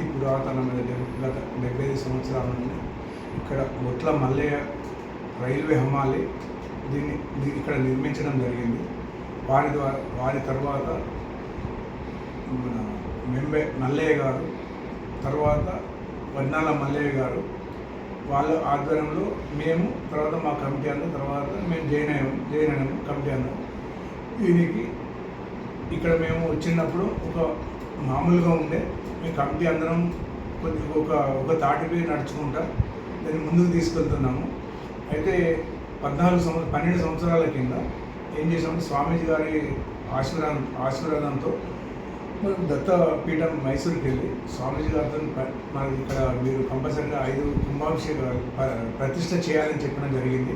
అతి పురాతనమైన గత 75 సంవత్సరాల నుండి ఇక్కడ బొట్ల మల్లయ్య రైల్వే హమాలి దీన్ని ఇక్కడ నిర్మించడం జరిగింది. వారి తర్వాత మన మెంబె మల్లయ్య గారు, తర్వాత వడ్నాల మల్లయ్య గారు వాళ్ళ ఆధ్వర్యంలో మేము, తర్వాత మా కమిటీ అన్న, తర్వాత మేము జాయిన్ అయ్యాము కమిటీ అన్న. దీనికి ఇక్కడ మేము వచ్చినప్పుడు ఒక మామూలుగా ఉండే మేము కమిటీ అందరం కొద్దిగా ఒక తాటిపై నడుచుకుంటా దాన్ని ముందుకు తీసుకెళ్తున్నాము. అయితే 12 సంవత్సరాల కింద ఏం చేసామంటే స్వామీజీ గారి ఆశీర్వాదంతో దత్తపీఠం మైసూరుకి వెళ్ళి స్వామీజీ గారితో మనకి ఇక్కడ మీరు కంపల్సరీగా 5 కుంభాభిషేకాలు ప్రతిష్ట చేయాలని చెప్పడం జరిగింది.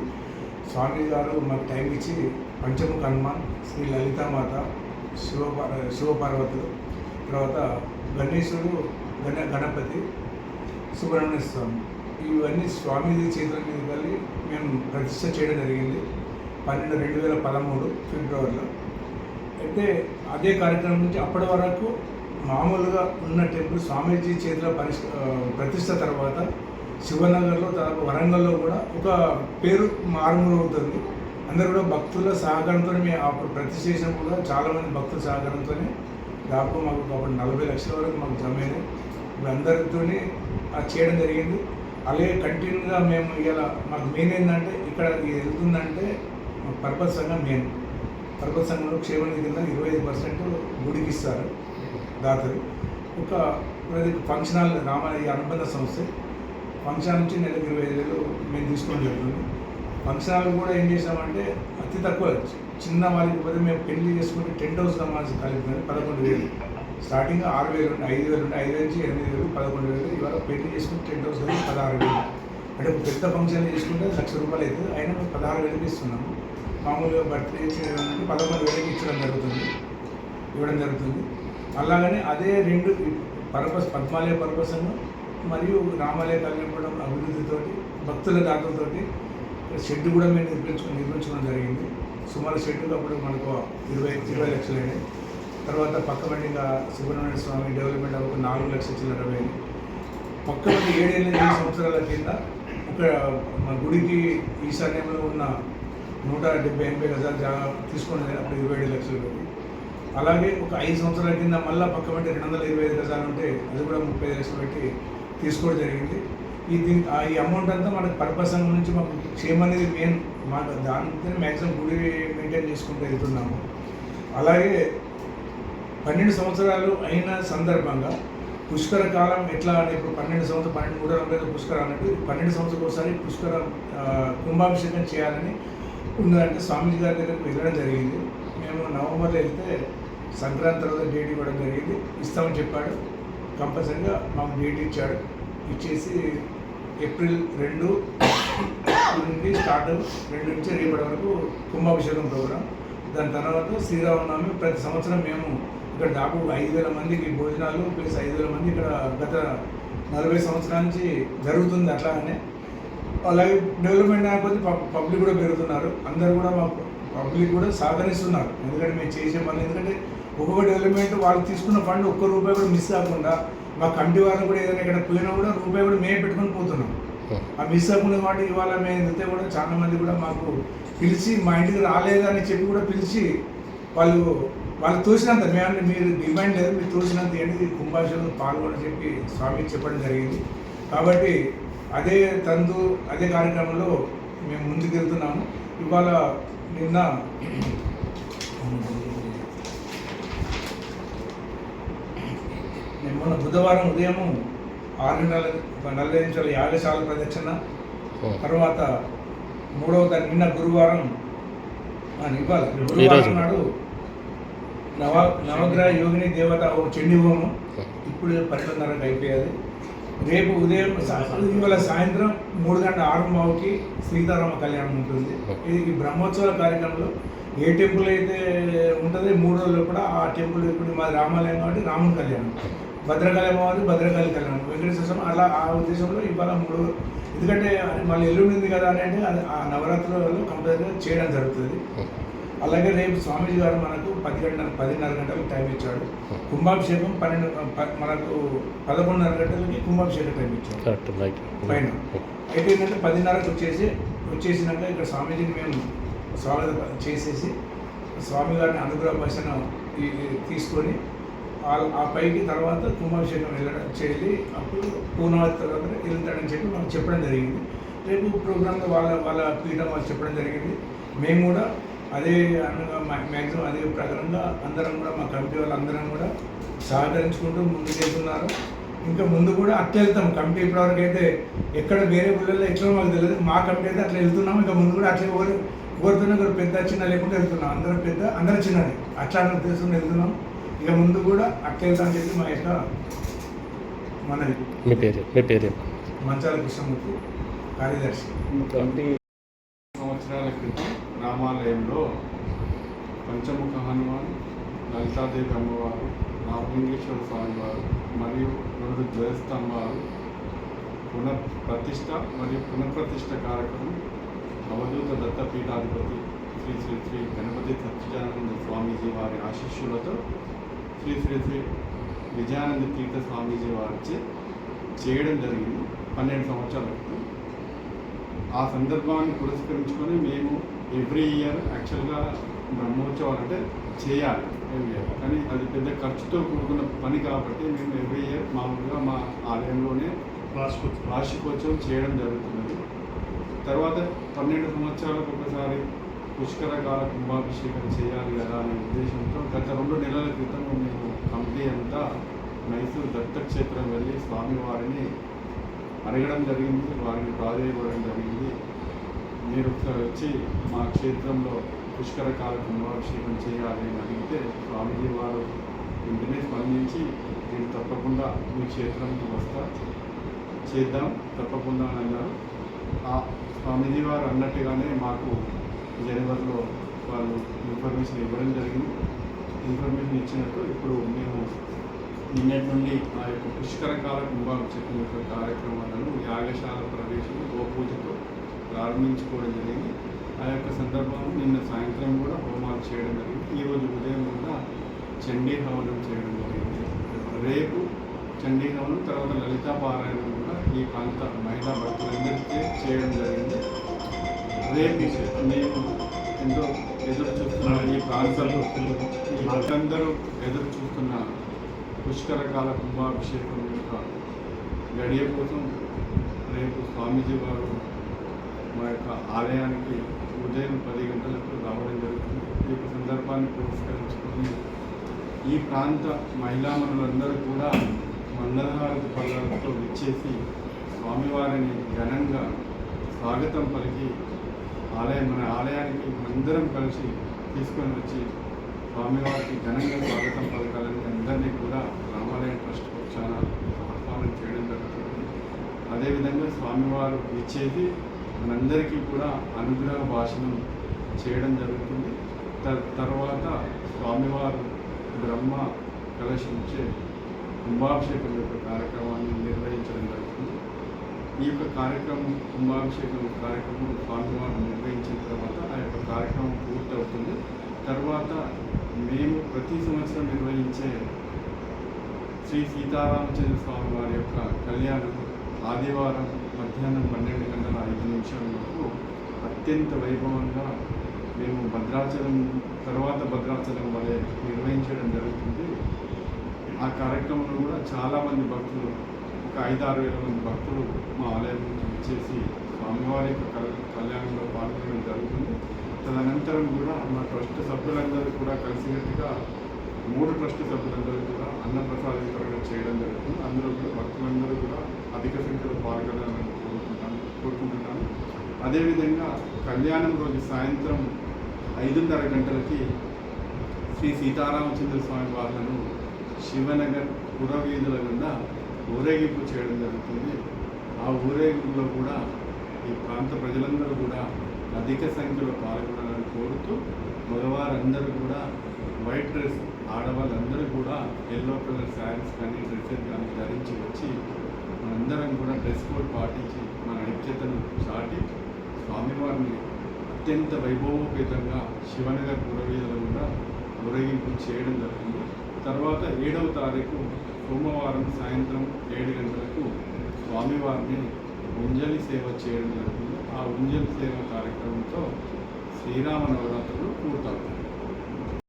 స్వామీజీ గారు మాకు టైం ఇచ్చి పంచముఖ హనుమాన్, శ్రీ లలితామాత, శివపార్వతులు, తర్వాత గణేశుడు, గణపతి, సుబ్రహ్మణ్య స్వామి, ఇవన్నీ స్వామీజీ చేతుల మీద వెళ్ళి మేము ప్రతిష్ట చేయడం జరిగింది 2013 ఫిబ్రవరిలో. అయితే అదే కార్యక్రమం నుంచి అప్పటి వరకు మామూలుగా ఉన్న టెంపుల్ స్వామీజీ చేతిలో ప్రతిష్ట తర్వాత శివనగర్లో, తర్వాత వరంగల్లో కూడా ఒక పేరు మారుమూలవుతుంది. అందరూ కూడా భక్తుల సహకారంతో మేము అప్పుడు ప్రతిష్ట చేసినప్పుడు కూడా చాలామంది భక్తుల సహకారంతోనే దాదాపు మాకు అప్పుడు 40 లక్షల వరకు మాకు జమైనాయి. ఇప్పుడు అందరితో అది చేయడం జరిగింది. అలాగే కంటిన్యూగా మేము ఇలా మాకు మెయిన్ ఏంటంటే ఇక్కడ వెళ్తుందంటే పర్పస్ సంఘం పర్పస్ సంఘంలో క్షేమనిధి కింద 25% గుడికి ఇస్తారు దాతలు. ఒక ఫంక్షన్ హాల్ రామాలయ అనుబంధ సంస్థ ఫంక్షన్ నుంచి నెలకు 25,000 మేము తీసుకోవడం జరుగుతుంది. ఫంక్షన్ హాల్ కూడా ఏం చేసామంటే అతి తక్కువ చిన్న వాళ్ళకి పోతే మేము పెళ్లి చేసుకుంటే టెంట్ హౌస్ కమ్మాల్సి కలిపి 11,000 స్టార్టింగ్ 6,000 ఉండే, 5,000 ఉండే, 5,000 నుంచి 8,000, 11,000. ఇవాళ పెళ్లి చేసుకుంటే టెంట్ హౌస్ కలిపి 16,000. అంటే పెద్ద ఫంక్షన్ చేసుకుంటే ₹1,00,000 అవుతుంది. అయినా మేము 16,000 ఇస్తున్నాము. మామూలుగా బర్త్డే చేయడానికి 11,000 ఇవ్వడం జరుగుతుంది. అలాగనే అదే 2 పర్పస్ పద్మాలయ పర్పస్ మరియు రామాలయ కళ్యాణపురం అభివృద్ధితోటి భక్తుల దాతలతోటి షెడ్ కూడా మేము నిర్మించుకోవడం జరిగింది. సుమారు షెడ్కి అప్పుడు మనకు 20 లక్షలు అయినాయి. తర్వాత పక్కబండిగా సుబ్రహ్మణ్య స్వామి డెవలప్మెంట్ ఒక 4 లక్షల చిల్లర అయింది. పక్కబండి 7 సంవత్సరాల కింద ఒక మా గుడికి ఈశాన్యంలో ఉన్న 170-80 గజాలు జాగా తీసుకున్నది అప్పుడు 27 లక్షలు పెట్టి. అలాగే ఒక 5 సంవత్సరాల కింద మళ్ళీ పక్కబండి 225 గజాలు ఉంటే అది కూడా 35 లక్షలు పెట్టి తీసుకోవడం జరిగింది. ఈ అమౌంట్ అంతా మనకు పర్పస్ సంఘం నుంచి మాకు క్షేమనిధి మెయిన్ మాకు దాంతో మ్యాక్సిమం గుడి మెయింటైన్ చేసుకుంటూ వెళ్తున్నాము. అలాగే 12 సంవత్సరాలు అయిన సందర్భంగా పుష్కర కాలం ఎట్లా అని ఇప్పుడు 12 పుష్కర అన్నట్టు 12 సంవత్సరాలకు ఒకసారి పుష్కర కుంభాభిషేకం చేయాలని ఉందంటే స్వామీజీ గారి దగ్గరికి వెళ్ళడం జరిగింది. మేము నవంబర్లో వెళ్తే సంక్రాంతి తర్వాత డేట్ ఇవ్వడం జరిగింది. ఇస్తామని చెప్పాడు. కంపల్సరీగా మాకు డేట్ ఇచ్చాడు. ఇచ్చేసి ఏప్రిల్ 2 నుండి స్టార్ట్ 2 నుంచి రేపటి వరకు కుంభాభిషేకం ప్రోగ్రాం. దాని తర్వాత శ్రీరామనవమి ప్రతి సంవత్సరం మేము ఇక్కడ దాదాపు 5,000 మందికి భోజనాలు ప్లస్ 5,000 మంది ఇక్కడ గత 40 సంవత్సరాల నుంచి జరుగుతుంది. అట్లానే అలాగే డెవలప్మెంట్ అయిపోతే పబ్లిక్ కూడా పెరుగుతున్నారు. అందరూ కూడా మా పబ్లిక్ కూడా సహకరిస్తున్నారు. ఎందుకంటే మేము చేసే పనులు, ఎందుకంటే ఒక్కొక్క డెవలప్మెంట్ వాళ్ళు తీసుకున్న ఫండ్ ₹1 కూడా మిస్ కాకుండా మా కమిటీ వాళ్ళని కూడా ఏదైనా ఇక్కడ పోయినా కూడా ₹1 కూడా మేము పెట్టుకొని పోతున్నాం. ఆ మిస్ అవ్వకుండా కాబట్టి ఇవాళ మేము వెళ్తే కూడా చాలా మంది కూడా మాకు పిలిచి మా ఇంటికి రాలేదని చెప్పి కూడా పిలిచి వాళ్ళు తోచినంత మీరు డిమాండ్ లేదు, మీరు తోచినంత ఏంటి కుంభాభిషేకంలో పాల్గొనని చెప్పి స్వామి చెప్పడం జరిగింది. కాబట్టి అదే కార్యక్రమంలో మేము ముందుకు వెళ్తున్నాము. ఇవాళ నిన్న మొన్న బుధవారం ఉదయం 6:40 నిమిషాల యాగశాల ప్రదక్షిణ, తర్వాత 3వ తారీఖు నిన్న గురువారం నాడు నవగ్రహ యోగిని దేవత చండీ హోమం ఇప్పుడు 12:30కి అయిపోయేది. రేపు ఉదయం ఇవాళ సాయంత్రం 3:06 సీతారామ కళ్యాణం ఉంటుంది. ఈ బ్రహ్మోత్సవాల కార్యక్రమంలో ఏ టెంపుల్ అయితే ఉంటుందో 3 రోజులు కూడా ఆ టెంపుల్ ఇప్పుడు మాది రామాలయం కాబట్టి రాముని కళ్యాణం, భద్రకాళి అమ్మవారి భద్రకాళి కళ్యాణం, వెంకటేశ్వర స్వామి అలా ఆ ఉద్దేశంలో ఇవాళ 3, ఎందుకంటే మళ్ళీ ఎల్లుండింది కదా అని అంటే అది ఆ నవరాత్రులలో కంపల్సరీగా చేయడం జరుగుతుంది. అలాగే రేపు స్వామీజీ గారు మనకు 10:30 గంటలకు టైం ఇచ్చాడు. కుంభాభిషేకం మనకు 11:30 గంటలకి కుంభాభిషేకం టైం ఇచ్చాడు పైన. అయితే ఏంటంటే 10:30కి వచ్చేసినాక ఇక్కడ స్వామీజీని మేము స్వాగతం చేసేసి స్వామి గారిని అనుగ్రహ భాషను తీసుకొని ఆ పైకి తర్వాత కుంభాభిషేకం చేయాలి, అప్పుడు పూర్ణావతి తర్వాత వెళ్తాడని చెప్పి మాకు చెప్పడం జరిగింది. రేపు ప్రోగ్రాంలో వాళ్ళ పీఠం వాళ్ళు చెప్పడం జరిగింది. మేము కూడా అదే మ్యాక్సిమం అదే ప్రకారంగా అందరం కూడా మా కమిటీ వాళ్ళందరం కూడా సహకరించుకుంటూ ముందుకు వెళ్తున్నారు. ఇంకా ముందు కూడా అట్లా వెళ్తాం. కమిటీ ఇప్పటివరకు అయితే ఎక్కడ వేరే ఊళ్ళలో ఎట్లా మాకు తెలియదు, మా కమిటీ అయితే అట్లా వెళ్తున్నాం. ఇంకా ముందు కూడా అట్లా కోరుతున్నా పెద్ద చిన్న లేకుండా వెళ్తున్నాం. అందరం పెద్ద అందరం చిన్నది అట్లా తెలుసుకుని వెళ్తున్నాం. ఇక ముందు కూడా అట్లా వెళ్తామని చెప్పి మా యొక్క మనది. మీ పేరు మంచాల కృష్ణమూర్తి, కార్యదర్శి. సంవత్సరాల క్రితం రామాలయంలో పంచముఖ హనుమాన్, లలితాదేవి అమ్మవారు, రామలింగేశ్వర స్వామి వారు మరియు 2 ధ్వజస్తంభాలు పునఃప్రతిష్ఠ మరియు పునఃప్రతిష్ఠ కార్యక్రమం అవధూత దత్తపీఠాధిపతి శ్రీ శ్రీ శ్రీ గణపతి సచ్చిదానంద స్వామీజీ వారి ఆశీస్సులతో శ్రీ శ్రీ శ్రీ విజయానంద తీర్థ స్వామీజీ వారిచే చేయడం జరిగింది 12 సంవత్సరాల క్రితం. ఆ సందర్భాన్ని పురస్కరించుకొని మేము ఎవ్రీ ఇయర్ యాక్చువల్గా బ్రహ్మోత్సవాలు అంటే చేయాలి ఎవ్రీ ఇయర్, కానీ అది పెద్ద ఖర్చుతో కూడుకున్న పని కాబట్టి మేము ఎవ్రీ ఇయర్ మామూలుగా మా ఆలయంలోనే వార్షికోత్సవం చేయడం జరుగుతున్నది. తర్వాత 12 సంవత్సరాలకు ఒకసారి పుష్కరకాల కుంభాభిషేకం చేయాలి కదా అనే ఉద్దేశంతో గత 2 నెలల క్రితం మేము కమిటీ అంతా మైసూరు దత్తక్షేత్రం వెళ్ళి స్వామివారిని అడగడం జరిగింది, వారిని ప్రాధేయపడడం జరిగింది. మీరు ఒకసారి వచ్చి మా క్షేత్రంలో పుష్కరకాల కుంభాభిషేకం చేయాలి అని అడిగితే స్వామీజీ వారు వెంటనే స్పందించి నేను తప్పకుండా మీ క్షేత్రంలో వస్తా, చేద్దాం తప్పకుండా అని అన్నారు. ఆ స్వామీజీ వారు అన్నట్టుగానే మాకు జనవరిలో వాళ్ళు ఇన్ఫర్మేషన్ ఇవ్వడం జరిగింది. ఇన్ఫర్మేషన్ ఇచ్చినట్టు ఇప్పుడు మేము నిన్నటి నుండి ఆ యొక్క పుష్కరకాల కుంభాభిషేకం యొక్క కార్యక్రమాలను యాగశాల ప్రవేశం గోపూజతో ప్రారంభించుకోవడం జరిగింది. ఆ యొక్క సందర్భంలో నిన్న సాయంత్రం కూడా హోమాలు చేయడం జరిగింది. ఈరోజు ఉదయం కూడా చండీ హవనం చేయడం జరిగింది. రేపు చండీ హవనం తర్వాత లలితా పారాయణం కూడా ఈ ప్రాంత మహిళా భక్తులందరికీ చేయడం జరిగింది. రేపు మేము ఎంతో ఎదురు చూస్తున్న ఈ ప్రాంతంలో భక్తులందరూ ఎదురు చూస్తున్న పుష్కరకాల కుంభాభిషేకం యొక్క గడియ కోసం రేపు స్వామీజీ వారు మా యొక్క ఆలయానికి ఉదయం 10 గంటలకు రావడం జరుగుతుంది. ఈ యొక్క సందర్భాన్ని పురస్కరించుకొని ఈ ప్రాంత మహిళామణులందరూ కూడా మంగళహారతి పళ్ళతో విచ్చేసి స్వామివారిని ఘనంగా స్వాగతం పలికి మన ఆలయానికి అందరం కలిసి తీసుకొని వచ్చి స్వామివారికి ఘనంగా స్వాగతం పలకాలని అందరినీ కూడా రామాలయం ట్రస్ట్ చాలా ఆహ్వానం చేయడం జరుగుతుంది. అదేవిధంగా స్వామివారు ఇచ్చేది మనందరికీ కూడా అనుగ్రహ భాషణం చేయడం జరుగుతుంది. తర్వాత స్వామివారు బ్రహ్మ కలశించే కుంభాభిషేకం యొక్క కార్యక్రమాన్ని నిర్వహించడం జరుగుతుంది. ఈ యొక్క కార్యక్రమం కుంభాభిషేకం కార్యక్రమం స్వామివారు నిర్వహించిన తర్వాత ఆ యొక్క కార్యక్రమం పూర్తవుతుంది. తర్వాత మేము ప్రతి సంవత్సరం నిర్వహించే శ్రీ సీతారామచంద్ర స్వామి వారి యొక్క కళ్యాణం ఆదివారం మధ్యాహ్నం 12:05 అత్యంత వైభవంగా మేము భద్రాచలం వలె నిర్వహించడం జరుగుతుంది. ఆ కార్యక్రమంలో కూడా చాలామంది భక్తులు, ఒక 5-6 వేల మంది భక్తులు మా ఆలయం నుంచి వచ్చేసి స్వామివారి యొక్క కళ్యాణంలో పాల్గొనడం జరుగుతుంది. తదనంతరం కూడా మా ట్రస్ట్ సభ్యులందరూ కూడా కలిసికట్టుగా 3 ట్రస్ట్ సభ్యులందరూ కూడా అన్నప్రసాద వితరణ చేయడం జరుగుతుంది. అందరూ కూడా భక్తులందరూ కూడా అధిక సంఖ్యలో పాల్గొనాలని కోరుకుంటున్నాను. అదేవిధంగా కళ్యాణం రోజు సాయంత్రం 5:30 గంటలకి శ్రీ సీతారామచంద్ర స్వామి వారులను శివనగర్ పురవీధుల గుండా ఊరేగింపు చేయడం జరుగుతుంది. ఆ ఊరేగింపులో కూడా ఈ ప్రాంత ప్రజలందరూ కూడా అధిక సంఖ్యలో పాల్గొనాలని కోరుతూ మగవారందరూ కూడా వైట్ డ్రెస్, ఆడవాళ్ళందరూ కూడా ఎల్లో కలర్ శారీస్ కానీ డ్రెస్సెస్ కానీ ధరించి వచ్చి మనందరం కూడా డ్రెస్ కోడ్ పాటించి మన ఐక్యతను చాటి స్వామివారిని అత్యంత వైభవోపేతంగా శివనగర్ పురవీధులు కూడా ఊరేగింపు చేయడం జరిగింది. తర్వాత 7వ తారీఖు సోమవారం సాయంత్రం 7 గంటలకు స్వామివారిని ఉంజలి సేవ చేయడం జరుగుతుంది. ఆ ఉంజలి సేవ కార్యక్రమంతో శ్రీరామ నవరాత్రులు పూర్తవుతాయి.